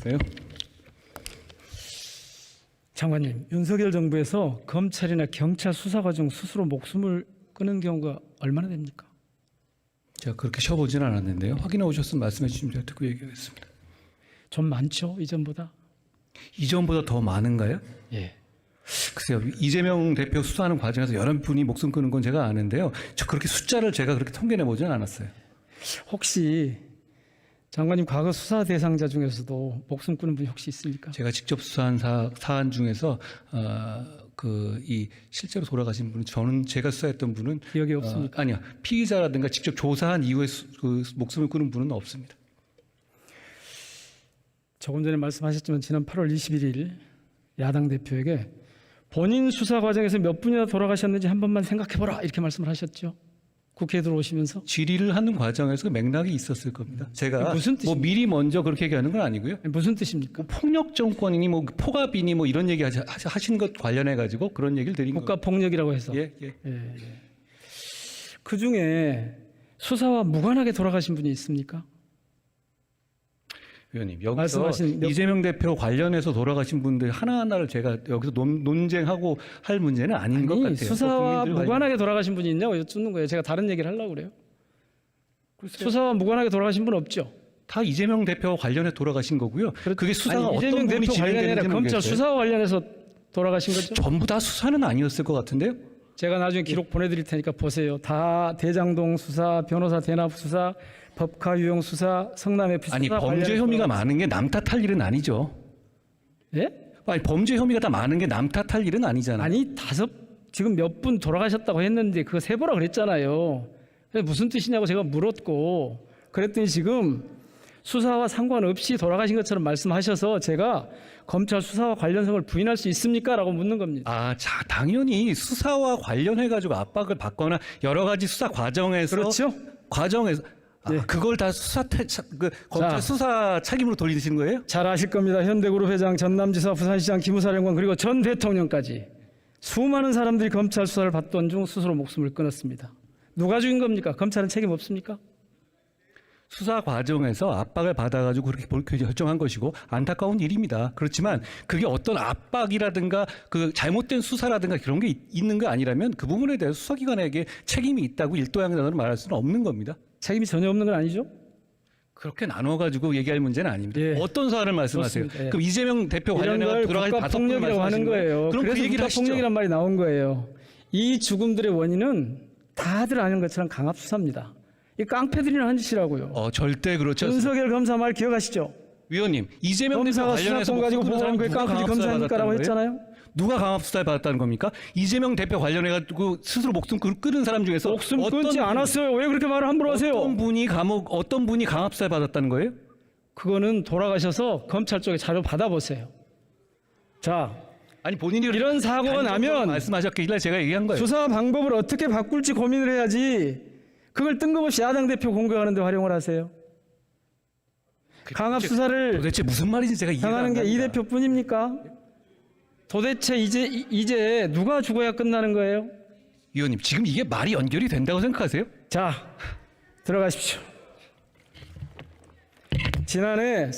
있어요. 장관님, 윤석열 정부에서 검찰이나 경찰 수사 과정 스스로 목숨을 끊은 경우가 얼마나 됩니까? 제가 그렇게 쉬어보지는 않았는데요. 확인해 오셨으면 말씀해 주시면 제가 듣고 얘기하겠습니다. 좀 많죠, 이전보다? 이전보다 더 많은가요? 예. 글쎄요. 이재명 대표 수사하는 과정에서 여러 분이 목숨 끊은 건 제가 아는데요. 저 그렇게 숫자를 제가 그렇게 통계내 보지는 않았어요. 혹시 장관님 과거 수사 대상자 중에서도 목숨 끊은 분이 혹시 있습니까? 제가 직접 수사한 사안 중에서 이 실제로 돌아가신 분은 저는 제가 수사했던 분은 기억이 없습니까? 아니요. 피의자라든가 직접 조사한 이후에 그 목숨을 끊은 분은 없습니다. 조금 전에 말씀하셨지만 지난 8월 21일 야당 대표에게 본인 수사 과정에서 몇 분이나 돌아가셨는지 한 번만 생각해보라 이렇게 말씀을 하셨죠. 국회에 들어오시면서. 질의를 하는 과정에서 맥락이 있었을 겁니다. 제가 무슨 뜻입니까? 뭐 미리 먼저 그렇게 얘기하는 건 아니고요. 무슨 뜻입니까? 뭐 폭력 정권이니 뭐 포갑이니 뭐 이런 얘기 하신 것 관련해 가지고 그런 얘기를 드린 거예요. 국가폭력이라고 해서. 예. 그 중에 수사와 무관하게 돌아가신 분이 있습니까? 위원님, 여기서 말씀하신 이재명 대표 관련해서 돌아가신 분들 하나하나를 제가 여기서 논쟁하고 할 문제는 아닌 것 같아요. 수사와 국민들 무관하게 돌아가신 분이 있냐고 여쭙는 거예요. 제가 다른 얘기를 하려고 그래요. 수사와 무관하게 돌아가신 분 없죠? 다 이재명 대표와 관련해 돌아가신 거고요. 그게 수사가 아니, 이재명 어떤 부분이 대표 관련이 아니라 진행되는지 검찰 모르겠어요. 수사와 관련해서 돌아가신 거죠? 전부 다 수사는 아니었을 것 같은데요. 제가 나중에 기록 보내드릴 테니까 보세요. 다 대장동 수사, 변호사 대납 수사, 법카 유용 수사, 성남 FC 수사 아니 범죄 관련해서 혐의가 많은 게 남 탓할 일은 아니죠. 예? 아니 범죄 혐의가 다 많은 게 남 탓할 일은 아니잖아요. 아니 지금 몇 분 돌아가셨다고 했는데 그거 세보라 그랬잖아요. 그래서 무슨 뜻이냐고 제가 물었고 그랬더니 지금 수사와 상관없이 돌아가신 것처럼 말씀하셔서 제가 검찰 수사와 관련성을 부인할 수 있습니까? 라고 묻는 겁니다. 자, 당연히 수사와 관련해 가지고 압박을 받거나 여러 가지 수사 과정에서 그렇죠? 네. 그걸 다 검찰 수사 책임으로 돌리시는 거예요? 잘 아실 겁니다. 현대그룹 회장, 전남지사, 부산시장, 기무사령관 그리고 전 대통령까지 수많은 사람들이 검찰 수사를 받던 중 스스로 목숨을 끊었습니다. 누가 죽인 겁니까? 검찰은 책임 없습니까? 수사 과정에서 압박을 받아가지고 그렇게 결정한 것이고 안타까운 일입니다. 그렇지만 그게 어떤 압박이라든가 그 잘못된 수사라든가 그런 게 있는 거 아니라면 그 부분에 대해서 수사기관에게 책임이 있다고 일도양단으로 말할 수는 없는 겁니다. 책임이 전혀 없는 건 아니죠? 그렇게 나눠가지고 얘기할 문제는 아닙니다. 예. 어떤 사안을 말씀하세요? 그렇습니다. 예. 그럼 이재명 대표 이런 관련해서 걸 들어갈 다섯 분 국가폭력이라고 하는 말씀하시는 거예요. 그럼 그래서 그 얘기를 하시죠. 국가폭력이란 말이 나온 거예요. 이 죽음들의 원인은 다들 아는 것처럼 강압수사입니다. 이 깡패들이나 한 짓이라고요. 절대 그렇지 않습니다. 윤석열 검사 말 기억하시죠? 위원님, 이재명 대표 검사가 관련해서 수사권 가지고 보고한 거에 깡패들이 검사니까라고 했잖아요. 누가 강압수사를 받았다는 겁니까? 이재명 대표 관련해가지고 스스로 목숨 끊은 사람 중에서 목숨 끊지 않았어요. 왜 그렇게 말을 함부로 하세요? 어떤 분이 강압수사를 받았다는 거예요? 그거는 돌아가셔서 검찰 쪽에 자료 받아보세요. 자, 아니 본인이 이런 사고가 나면 말씀하셨길래 제가 얘기한 거예요. 수사 방법을 어떻게 바꿀지 고민을 해야지 그걸 뜬금없이 야당 대표 공격하는 데 활용을 하세요. 강압 수사를 도대체 무슨 말인지 제가 이해가 안 당하는 게 이 갑니다. 대표뿐입니까? 도대체 이제 누가 죽어야 끝나는 거예요? 위원님, 지금 이게 말이 연결이 된다고 생각하세요? 자, 들어가십시오. 지난해